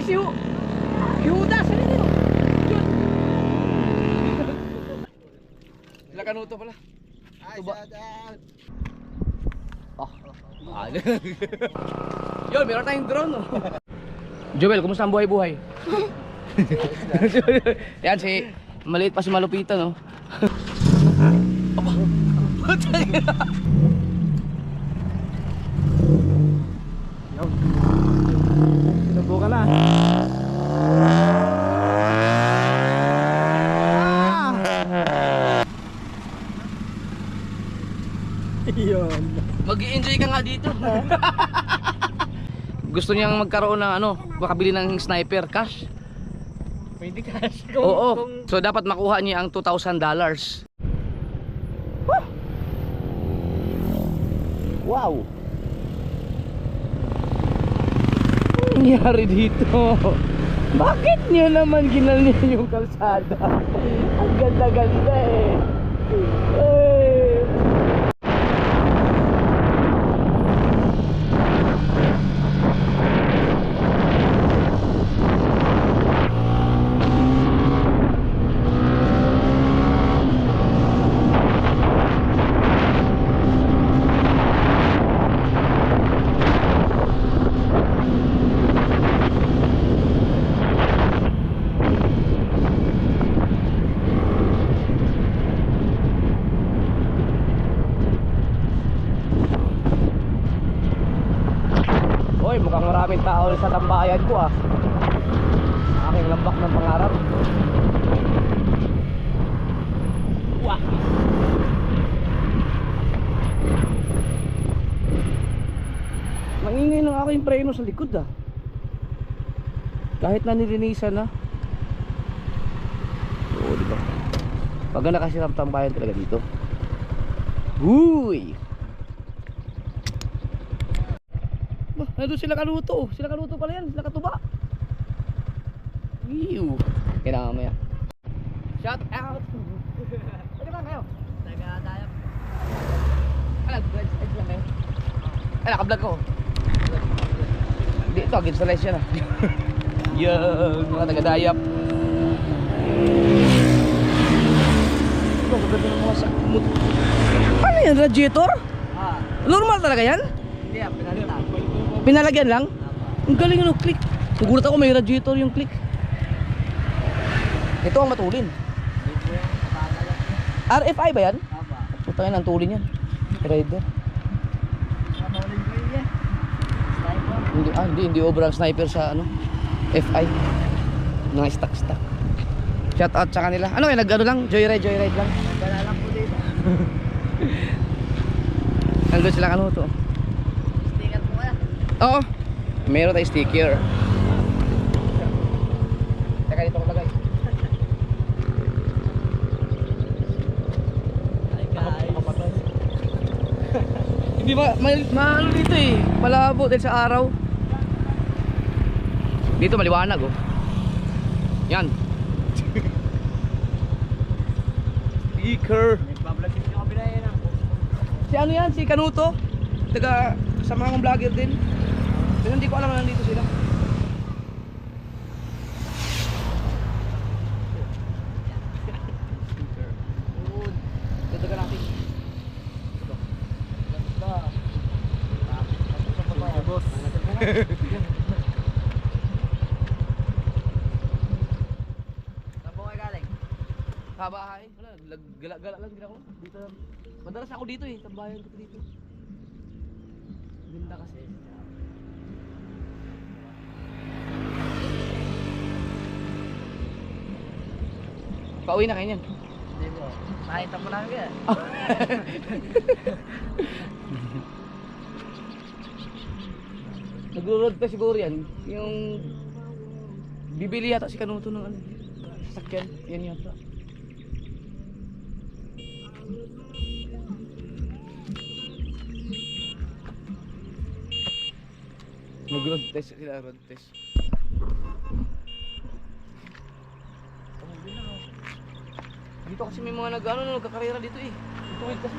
si Yudas. Sila Kanuto pala. Tuba. Yun, meron tayong drone. Oh. Joel, kumusta ang buhay-buhay? Yan si maliit pa si Malupita, no? Aba. Yun. Sinubukan na. Yun. Mag-i-enjoy ka nga dito. Gusto niyang magkaroon ng ano, makabili ng sniper cash. Pwede cash. Oo. So dapat makuha niya ang $2,000. Wow. Ano nangyari dito? Bakit niyo naman ginalnya yung kalsada? Ang ganda-ganda eh. Hoy, mukhang maraming tao sa tambayan ko ah. Aking lambak ng pangarap. Wah. Nangingay ng aking preno sa likod ah. Kahit na nilinisan na. Oo, diba? Pag nakasirap tambayan talaga dito. Uy! Nandun sila Kanuto. Sila Kanuto pala yan. Sila Katuba. Ew. Kailangan mamaya. Shout out. Pwede ba kayo? Taga-dayap. Edge lang kayo. Ay, naka-vlog ko. Hindi, ito against the lights yan ah. Yung mga taga-dayap. Ito, kaganda ng mga sakmut. Ano yan? Radiator? Normal talaga yan? Hindi ah, pinalitan. Pinalagyan lang? Ang galing no, click. Nagulat ako may radiator yung click. Ito ang matulin. RFI ba yan? Putangin ang tulin yan. Rider. Hindi overall sniper sa ano FI. Mga stock. Shout out sa kanila. Ano kaya nag-ano lang? Joyride lang. Wala lang po dito. Nandun sila Kanuto. Sticker po kaya? Oo. Meron tayong sticker. Teka dito ko lagay. Hi guys. Hindi ano dito eh. Malabo dahil sa araw. Dito maliwanag oh. Yan. Sticker. Nagbablog din yung kabila yan ah. Si ano yan? Si Kanuto. Taga sama kong vlogger din. Pero hindi ko alam na nandito sila. Dadagan natin. Boss. Saan po kayo galing? Sa bahay. Wala, gala lang din ako. Dito. Madalas ako dito eh. Tambayan ko dito. Ganda kasi. Pauwi na kayo niyan. Hindi po. Nakita mo lang kaya. Nag-road pa siguro yan. Yung bibili yata si Kanuto ng ano, sasakyan. Yan yata. Nag-road test sila, road test. Dito kasi may mga nagkakarera dito eh. Tuwid kasi.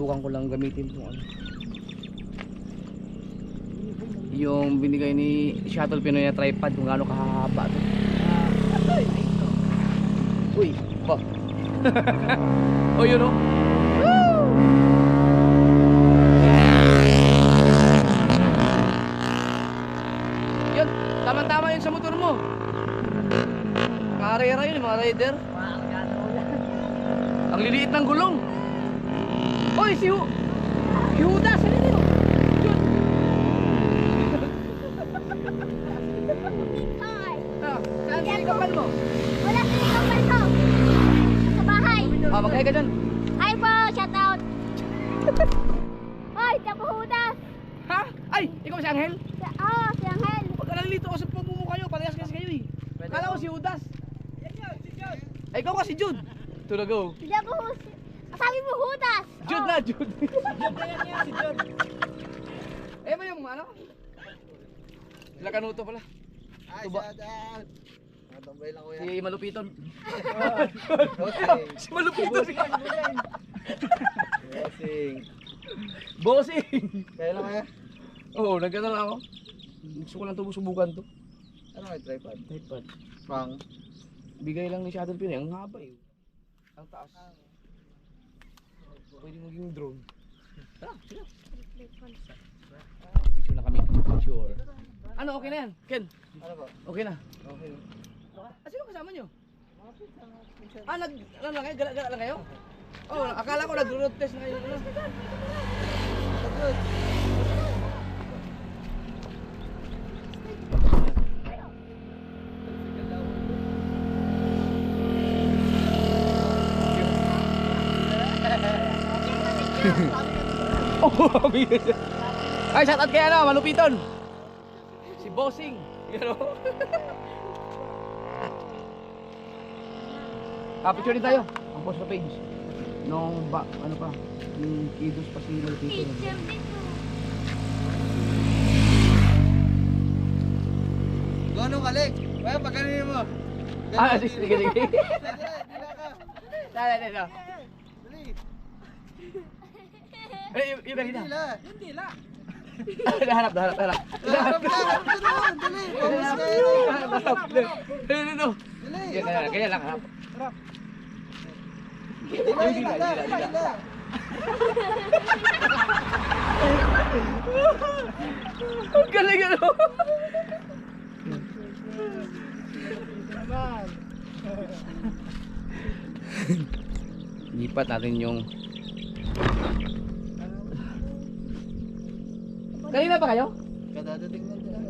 susubukan ko lang gamitin kung ano. Yung binigay ni Shuttle Pinoy na tripod kung gaano kahaba to. Uy, ba? Oh, yun oh. Yun, tama-tama yun sa motor mo. Karera yun, mga rider. Ang liliit ng gulong. Oy, si Judas, ano yun? Yun. Hi! Ah, saan si kapal mo? Wala sa kapal ko! Sa bahay! Ah, mag-hi ka dyan. Hi po! Shout out! Hoy! Tapo Hudas! Ha? Ay, ikaw si Angel? Si Angel! Pag nalilito ako sa pagmumukha kayo, parehas kasi kayo eh. Kala ko si Judas. Ay, ikaw ka si Jude. To the go. Hindi ako sabi mo Hudas! Jude na, Jude. Si John. Eh ba yung ano? Sila Kanuto pala. Ay, Tuba. shout out. Matambay lang kuya. Si Malupiton. Bossing. Si Malupiton. Bossing. Bossing. Kaya lang kaya? Oo, nagkano lang ako. Gusto ko lang ito subukan to. Ano may tripod? Tripod. Pang. Bigay lang ni Shuttle Pinoy. Ang haba eh. Ang taas. Pwede maging drone. Tara, sila. Picture na kami. Picture. Ano, okay na yan? Ken, Ano ba? okay na. Okay. Sino kasama nyo? Ano lang kayo? Gala lang kayo? Oh, akala ko nag-road test na kayo. Good. Oh, ay, shout out kay ano, Malupiton. Si Bossing. You know? Picture din tayo. Ang post sa page. Nung ba, ano pa, yung kidos pa si Malupiton. Teacher dito! Gano'ng kalik? Kaya pagkanin mo. Ah, sige, sige. Dila ka. Dali, dali, dali. Dali. Eh, yung kanina. Dila. Yung dila. Dahanap. Harap ka doon. Dali. Pause kayo. Dali. Dali. Kaya lang, harap. Dila. Ang galing ano. Lipat natin yung kanina pa kayo? Kadadating lang dila.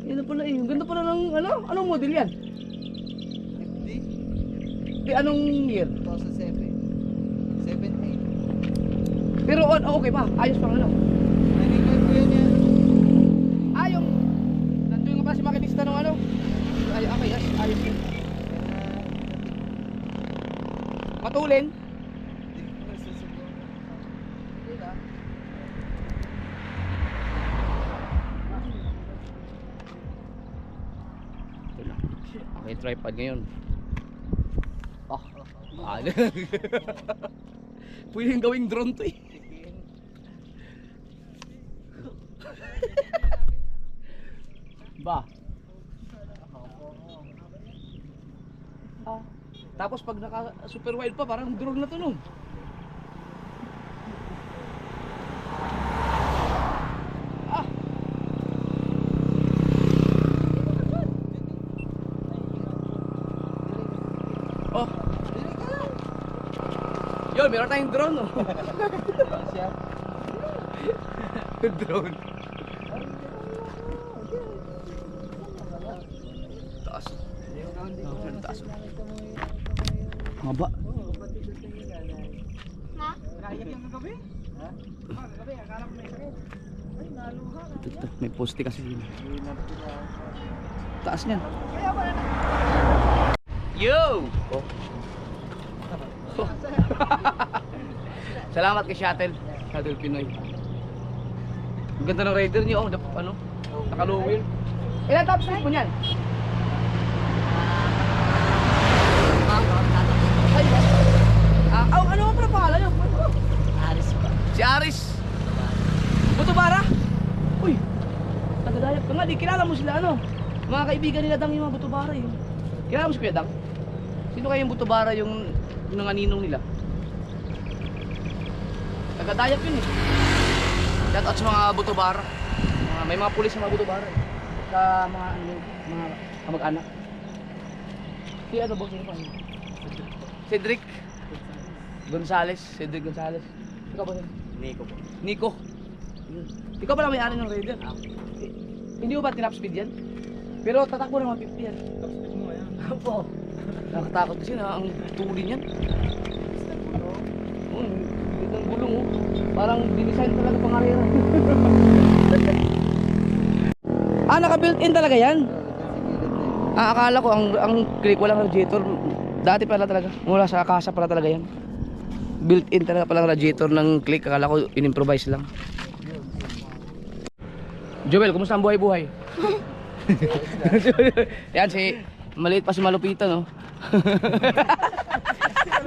Yan na pala eh. Ang ganda pala ng ano? Anong model yan? 50. Di anong year? 2007. 7-8. Pero okay pa. Ayos pang ano. Nanikan ko yan yan. Ah, yung nandun nga pala si makinista ng ano. Ay, okay, ayos yun. Matulin. Ito na. Okay, tripod ngayon. Ano? Pwedeng gawing drone to eh. Ba? Tapos pag naka super wide pa parang drone na to no. Ah. Oh. Yun, meron tayong drone oh. Drone. Taas. Taas. Haba. Ha? Ito, may poste kasi yun. Taas niyan. Yo! Oh. Salamat kay Shuttle Pinoy. Ang ganda ng rider niyo, oh, ano? Naka-low wheel. Ilan top speed mo niyan? Ay, ano pa pangalan niyo? Aris pa. Si Aris. Butubara? Uy, tagadayap ka nga, di kilala mo sila ano? Mga kaibigan nila Dang yung mga Butubara yun. Kilala mo si Kuya Dang? Sino kaya yung Butubara yung nanganinong nila? Tagadayap yun eh. Shout out sa mga Butubara. May mga pulis sa mga Butubara eh. Sa mga ano yun, mga kamag-anak. Si ano boss yun pa? Cedric Gonzales. Cedric Gonzales. Ikaw ba yun? Nico po. Nico. Ikaw pala may-ari ng Raider. Hindi mo ba tinap speed yan? Pero tatakbo ng 150 yan. Top speed mo yan. Opo. Nakatakot kasi na ang tulin yan. Bigat ng gulong oh. Parang dinisign talaga pangarera. Naka-built in talaga yan? Akala ko ang click walang radiator. Dati pala talaga. Mula sa kasa pala talaga yan. Built in talaga palang radiator ng click. Akala ko in-improvise lang. Joel, kumusta ang buhay-buhay? Yan si maliit pa si Malupita no.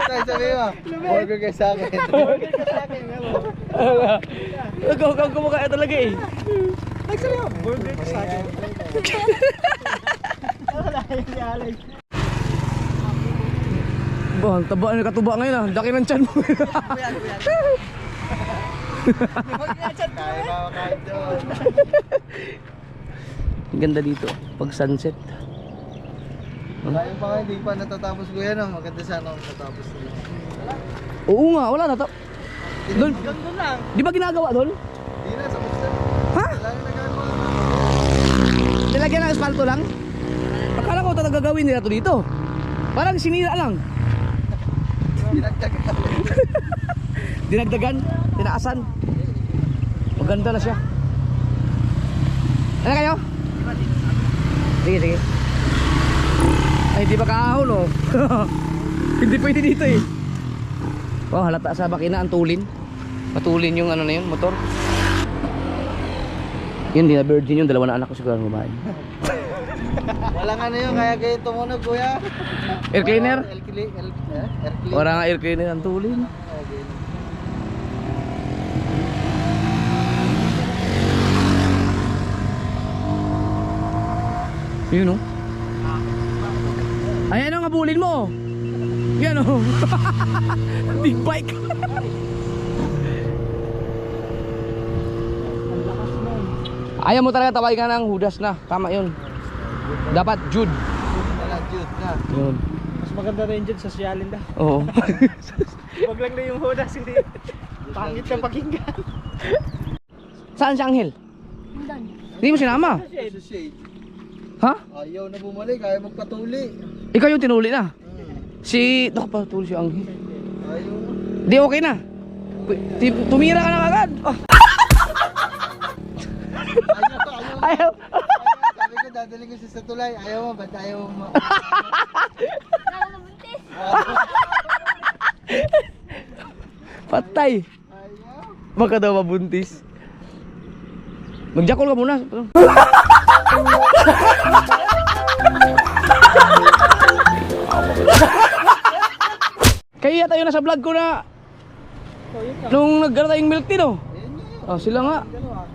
Tayo sabi mo, burger ka sa akin. Burger ka sa akin. Ikaw kumukha talaga eh. Nagsabi mo, burger ka sa akin. Wala yun si Alex. Ba, ang taba na katuba ngayon ah. Laki ng tiyan mo. Tayo makakain doon. Ang ganda dito pag sunset. Tayo pa nga, hindi pa natatapos ko yan. Maganda sana kung natapos nila. Oo nga, wala na to. Doon, Doon lang. di ba ginagawa doon? Hindi na, sa buksan. Ha? Wala na nagagawa. Nilagyan ng asfalto lang? Akala ko talaga gagawin nila to dito. Parang sinira lang. Dinagdagan. Dinagdagan, tinaasan. Maganda na siya. Ano kayo? Sige, sige. Ay, di ba kahahon oh. Hindi pwede dito eh. Oh, halata sa makina ang tulin. Patulin yung ano na yun, motor. Yun, di na virgin yung dalawa na anak ko siguro ang babae. Walang ano yun, kaya kayo tumunog kuya. Air cleaner? Air cleaner. Wala nga air cleaner ang tulin. Okay. Yun oh. Ayan ang abulin mo. Yan oh. Big bike. Ayaw mo talaga tawagin ka ng Judas na. Tama yun. Dapat Jude. Wala, Jude na. Yun. Mas maganda rin dyan, sosyalin na. Oo. Wag lang na yung Judas, hindi. Pangit na pakinggan. Saan si Anghel? Doon. Hindi mo sinama. Associate. Ha? Ayaw na bumalik, ayaw magpatuli. Ikaw yung tinuli na. Si... Nakapatuli si Anghel. Ayaw. Di okay na. Tumira ka na agad. Oh. Ayaw. Ayaw. Sabi ko, dadalhin ko siya sa tulay. Ayaw mo, ba't ayaw mo? Nalabuntis. Patay. Ayaw. Baka daw mabuntis. Magjakol ka muna. Kayo yata yun nasa vlog ko na nung nagkaroon tayong milk tea no? Ayun nga. Oh, sila nga. Dalawa.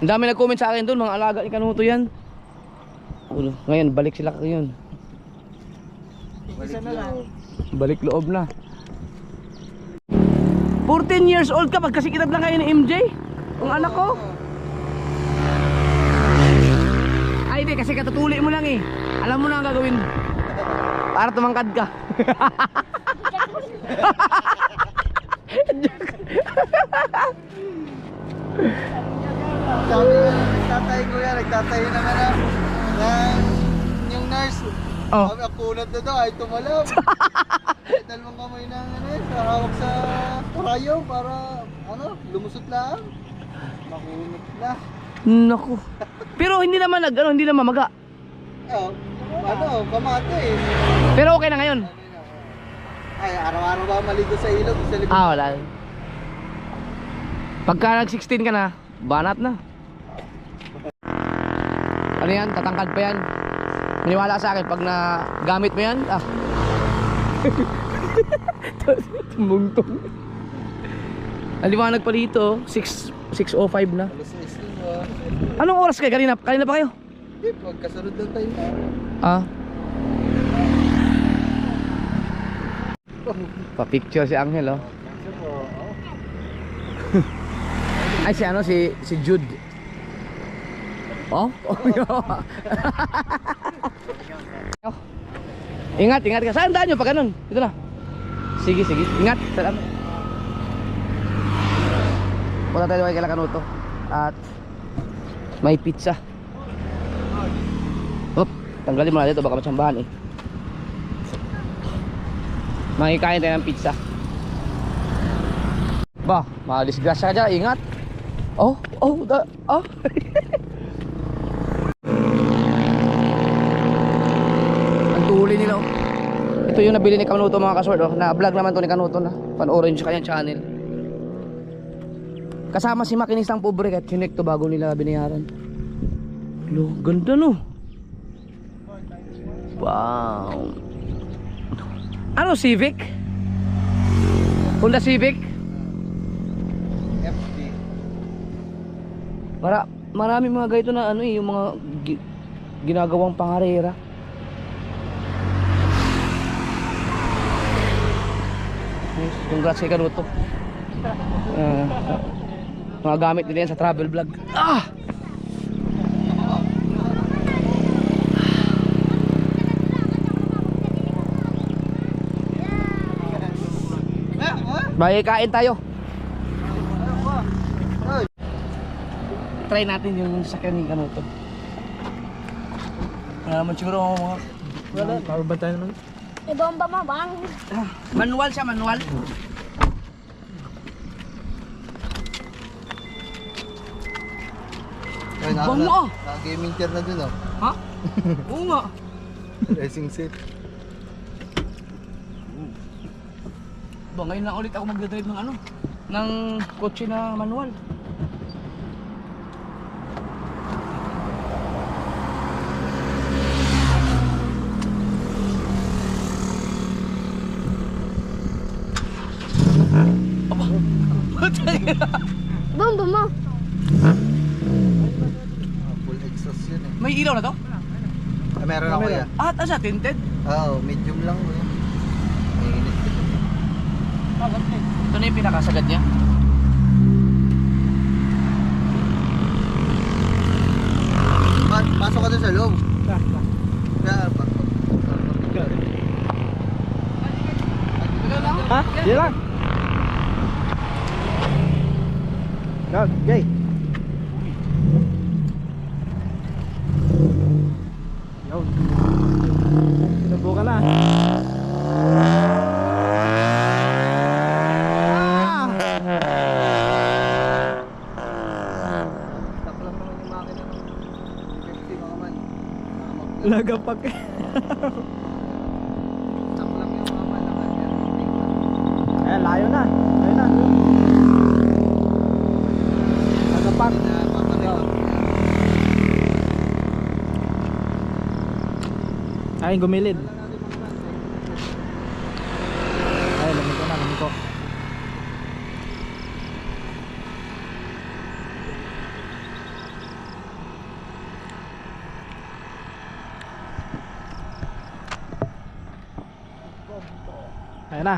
Ang dami nag-comment sa akin doon, mga alaga ni Kanuto yan. Ngayon, balik sila yun. Isa na lang. Balik loob na. 14 years old ka, pagkasikitad lang kayo ni MJ. Ang anak ko. Ay di, kasi katutuli mo lang eh. Alam mo na ang gagawin. Para tumangkad ka. Sabi nga, nagtatay ko yan, nagtatay naman yung nurse. Oh. Sabi, ang kunat na daw, ay tumalab. Dalawang kamay na hawak sa karayong para, lumusot lang. Makunat na. Naku. Pero hindi naman hindi naman mamaga. Kamate eh. Pero okay na ngayon. Ay, araw-araw ba maligo sa ilog? Sa libig? Wala. Pagka nag-16 ka na, banat na. Ano yan? Tatangkad pa yan. Maniwala sa akin, pag nagamit mo yan, Tumungtong. Ang liwanag pa dito, 6:05 na. Alas 6 na. Anong oras kayo? Kanina pa kayo? Hindi, magkasunod lang tayo na. Ah. Pa-picture si Angel, oh. Ay, si ano, si Jude. Oh? Oh. Ingat ka. Saan daan nyo pag ganun? Dito na. Sige. Ingat. Salamat. Punta tayo kay Kanuto. At may pizza. Hop, tanggalin mo na dito, baka matsambahan eh. Makikain tayo ng pizza. Ba, madisgrasya ka dyan, ingat. Oh. Ang tuli nila, oh. Ito yung nabili ni Kanuto, mga kasword, oh. Na-vlog naman to ni Kanuto na. Panoorin sa kanyang channel. Kasama si makinistang pobre at chinek to bago nila binayaran. Lo, ganda no. Wow. Ano, Civic? Honda Civic? FD. Marami mga ganito na ano eh, yung mga ginagawang pangarera. Yes, congrats kay Kanuto. Mga gamit nila yan sa travel vlog. Ah! Bye, kain tayo. Try natin yung sakyan ni Kanuto. Naman siguro mga wala. Power ba tayo naman? May bomba mo, bang? Manual siya, manual. Ay, Bang mo, ah. Naka-gaming chair na dun, oh. Ha? Oo nga. Racing seat. Ba, ngayon lang ulit ako magdadrive ng ano, ng kotse na manual. Aba, Bomba mo. Full exhaust yun, eh. may ilaw na to? Meron ako yan. Ah, siya, tinted? Oo, medium lang, eh. Mainit. Ito na yung pinakasagad niya. Pasok ka dun sa loob. Ha? Yan lang. Go, Jay. Yo. Sinubukan na. Stop lang naman yung makina ng Pepsi, mga man. Lagapak. Stop lang yung mga man. Eh, layo na. Lagapak. Ay, gumilid. Ay, lamig ko. Ayan na.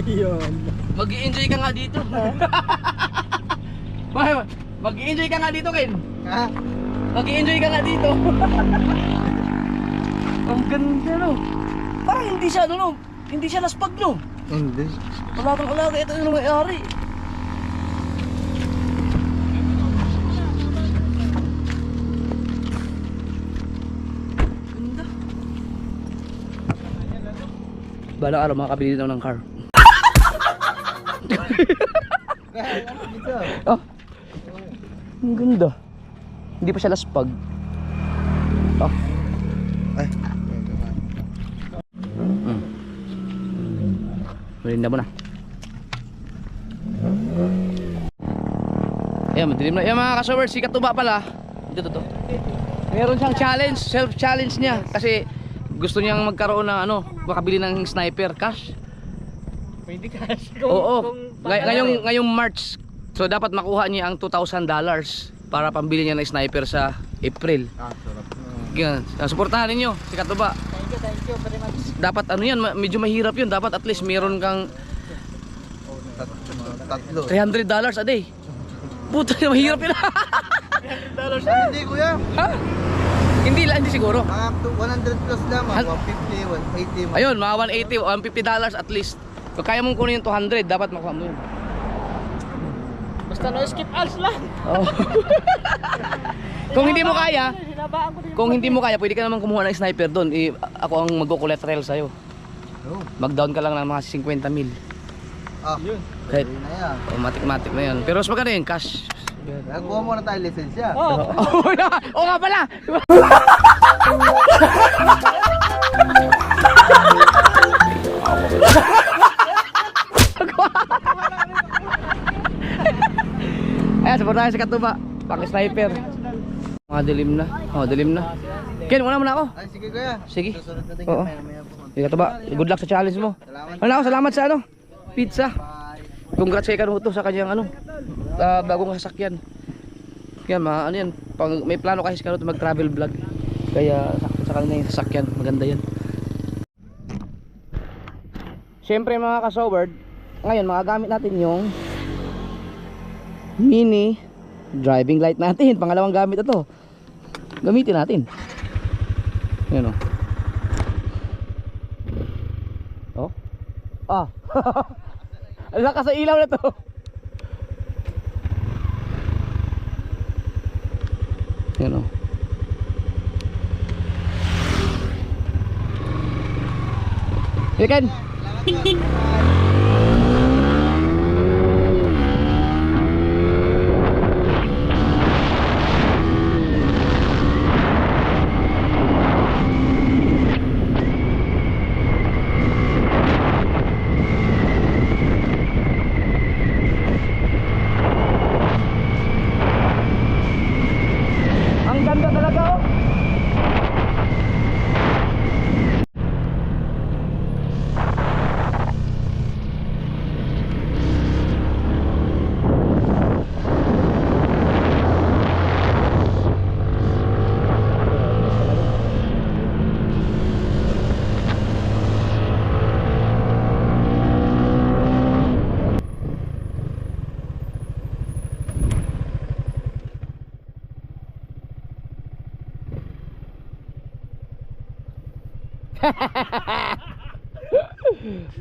Yun. Mag-i-enjoy ka nga dito. Mag-i-enjoy ka nga dito, Ken. Ha? Mag-i-enjoy ka nga dito. Ang ganda, no? Parang hindi siya, no? Hindi siya laspag, no? Hindi. Wala kang alaga, ito yung may-ari. Ganda. Balang araw makakabili daw ng car. Ano dito? Oh. Ang ganda. Hindi pa siya laspag. Oh. Ay. Marinda mo na. Ayan, madilim na. Ayan mga kasawers, si Katuba pala. Ito. Meron siyang challenge, self-challenge niya. Kasi gusto niyang magkaroon ng ano, makabili ng sniper cash. Pwede cash. Oo. Ngayong March. So dapat makuha niya ang $2,000 para pambili niya ng sniper sa April. Ah, sarap. Yan. Suportahan ninyo si Katuba. Thank you very much. Dapat ano yan, medyo mahirap yun. Dapat at least meron kang Tatlo. $300 a day. Puta, mahirap yun. Hindi kuya. Ha? Hindi siguro. Mga 100 plus lang. Mga 150, 180. Ayun, mga $180, $150 at least. Kung kaya mong kunin yung 200, dapat makuha mo yun. Basta no skip ads lang. Oh. Kung hindi mo kaya, Hinabaan ko din. kung hindi mo kaya, pwede ka naman kumuha ng sniper doon. Ako ang magko-collateral sa'yo. Oh. Mag-down ka lang ng mga 50 mil. Ah, Kahit, pwede na yan. matik-matik na yan. Pero mas maganda yung cash. Kuha muna tayo lisensya. Oh, Oo nga pala! Ayan, support tayo sa Katuba. Pang-sniper. Mga dilim na. Dilim na. Ken, una muna ako. Ay, sige kuya. Sige. Susunod natin Oo. maya po. Sige Katuba, good luck sa challenge mo. Salamat sa ano? Pizza. Bye. Congrats kay Kanuto sa kanyang ano, bagong sasakyan. Yan, ano yan, may plano kasi si Kanuto mag-travel vlog. Kaya sakto sa kanya yung sasakyan, maganda yan. Siyempre mga kasoward, ngayon magagamit natin yung mini driving light natin. Pangalawang gamit ito. Gamitin natin. Yan o. Oh. Ah. Ang lakas sa ilaw na to. Yan o. Ikan. Ang ganda talaga oh.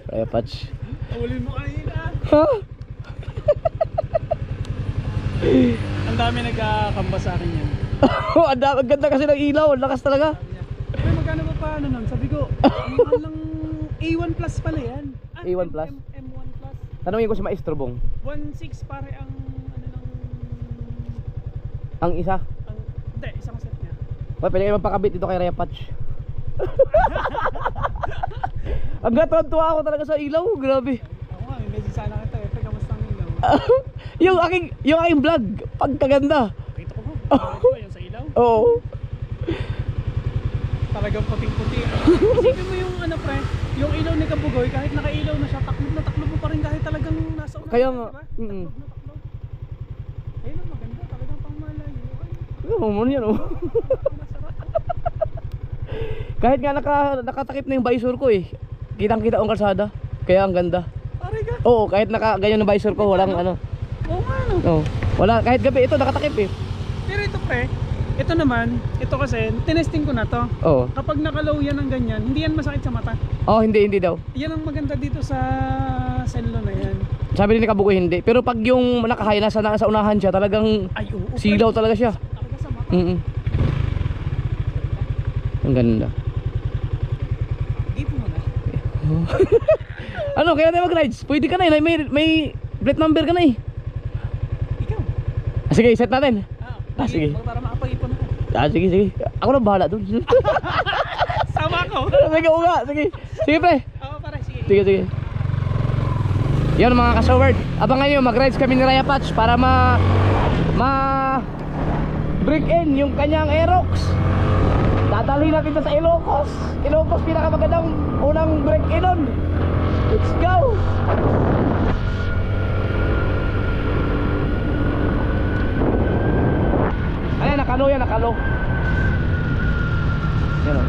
Kaya patch. Ulin mo kanina. Ha? Ang dami nagkakamba sa akin yan. Oh, ang ganda kasi ng ilaw, ang lakas talaga. Pero magkano ba paano nun? Sabi ko, mahal lang A1 plus pala yan. A1 plus? M1 plus. Tanungin ko si Maestro Bong. 1.6 pare ang ano ng... Ang isa? Hindi, isang set niya. Well, pwede kayo magpakabit dito kay Raya Patch. Ang gatuwa ako talaga sa ilaw, grabe. Ako nga, may message sana kita eh. Kamusta ang ilaw? yung aking vlog, pagkaganda. Kita ko ba? Ito yung sa ilaw? Oo. Talagang puting-puti. Isipin mo yung ano pre, yung ilaw ni Kabugoy, kahit nakailaw na siya, taklob mo pa rin kahit talagang nasa unahan. Kaya nga, diba? Taklob. Ayun ang maganda, talagang pangmalayo. Ano mo yan oh. Kahit nga nakatakip na yung visor ko eh. Kitang-kita ang kalsada. Kaya ang ganda. Pare ka? Oo, kahit ganyan yung visor ko, walang ano. Oo nga no. Oo. Wala, kahit gabi ito nakatakip eh. Pero ito pre, ito naman, ito kasi, tinesting ko na to. Oo. Kapag nakalow yan ng ganyan, hindi yan masakit sa mata. Oh, hindi daw. Yan ang maganda dito sa Senlo na yan. Sabi ni Kabukoy hindi. Pero pag yung nakahay nasa unahan siya, talagang Ay, oo. silaw talaga siya. Talaga sa mata. Ang ganda. Ito mo na. Ano, kaya tayo mag-rides? Pwede ka na, may plate number ka na eh. Ikaw. Sige, set natin. Sige. Para makapag-ipon ako. Sige. Ako na bahala dun. Sama ko. Sige, oo nga. Sige. Sige, pre. Oo, pare, sige. Sige. Yun mga ka-showard. Abangan nyo, mag-rides kami ni Raya Patch para break in yung kanyang Aerox. Dadalhin natin ito sa Ilocos. Ilocos, pinakamagandang unang break in nun. Let's go! Ayan, nakalo yan, nakalo. Yan o.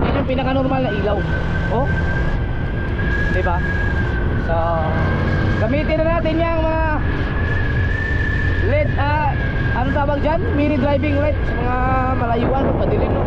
Yan yung pinaka-normal na ilaw. Oh. Diba? So, gamitin na natin yung mga LED, ano tawag dyan? Mini driving light sa mga malayuan, padilim, no?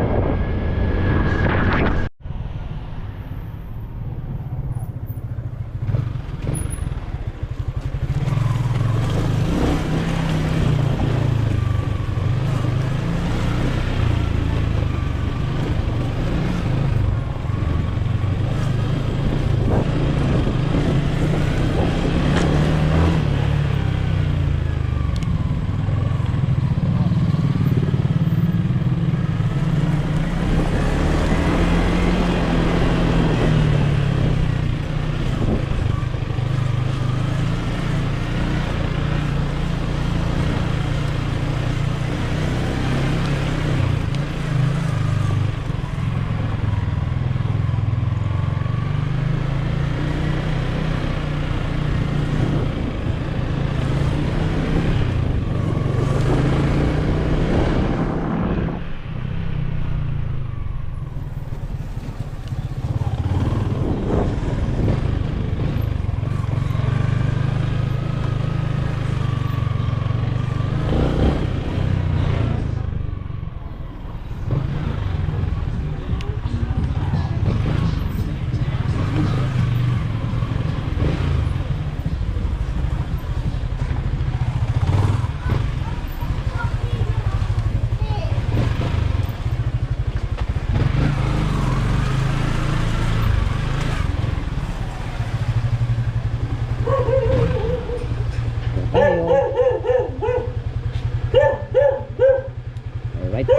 Alright.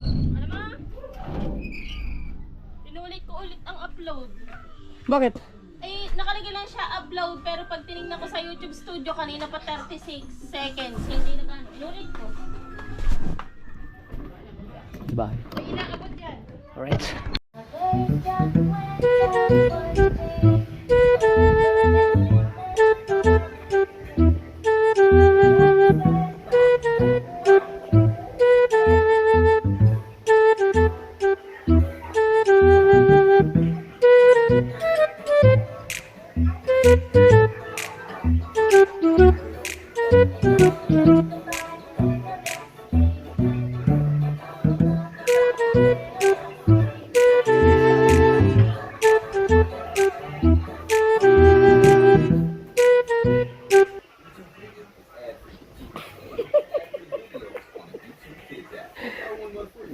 Ano ba? Pinulit ko ulit ang upload. Bakit? Eh, nakalagay lang siya upload, pero pag tinignan ko sa YouTube Studio kanina pa 36 seconds. Hindi na gano'n. Pinulit ko. Diba? May inaabot dyan. Alright.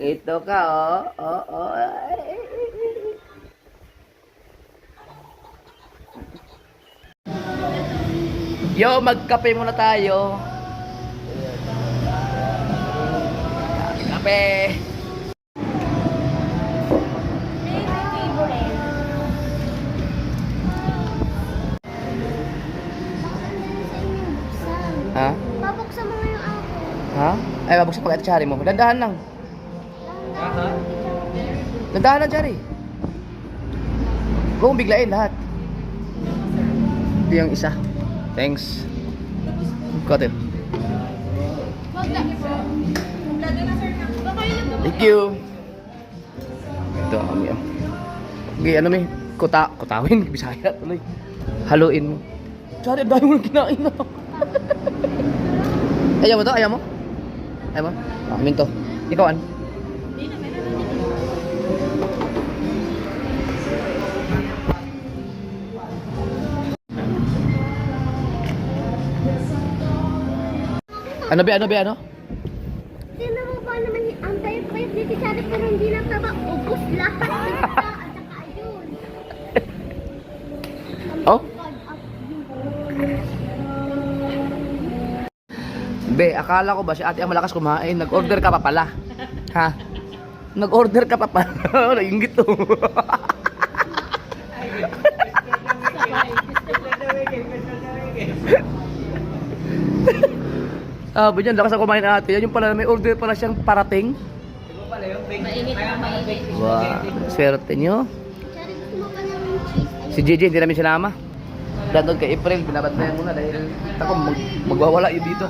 Ito ka, oh. Yo, magkape muna tayo. Kape. Ha? Babuksan mo nga yung ako. Ha? Ay, mabuksan pag at mo. Dandahan lang. Dandahan lang, Chari. Huwag mong biglain lahat. Ito yung isa. Thanks. Kotel. Thank you. Ito kami. Okay, ano may kutawin, Bisaya tuloy. Haluin mo. Chari, ang dami mo nang kinain na. Ayaw mo to? Ayaw mo? Ayaw mo? Amin to. Ikaw, an? Ano ba? Sino mo ba naman ang payat-payat ni Tisari pero hindi na taba. Ubus lahat. At saka ayun. Oh? Be, akala ko ba si ate ang malakas kumain? Nag-order ka pa pala. Ha? Nag-order ka pa pala. Nainggit to. Sabi niyan, lakas na kumain ate. Yan yung pala, may order pala siyang parating. Mainit na mainit. Wow, swerte nyo. Si JJ, hindi namin sinama. Dahil doon kay April, binabantayan muna dahil ako magwawala yun dito.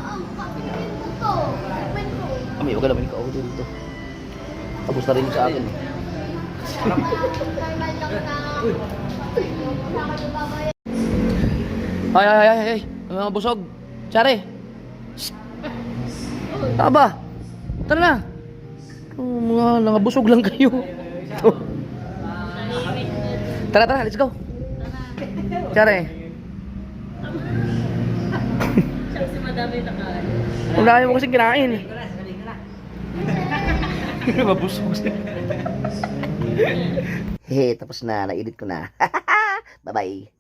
Kami, huwag ka naman ikaw dito. Tapos na rin sa akin. Ay, mga busog. Tsare. Taba. Tara na. Mga busog lang kayo. Tara, let's go. Tsare. Kasi madami nakain. Ang dami mo kasing kinain. Mabusog siya. Tapos na. Naedit ko na. Bye-bye.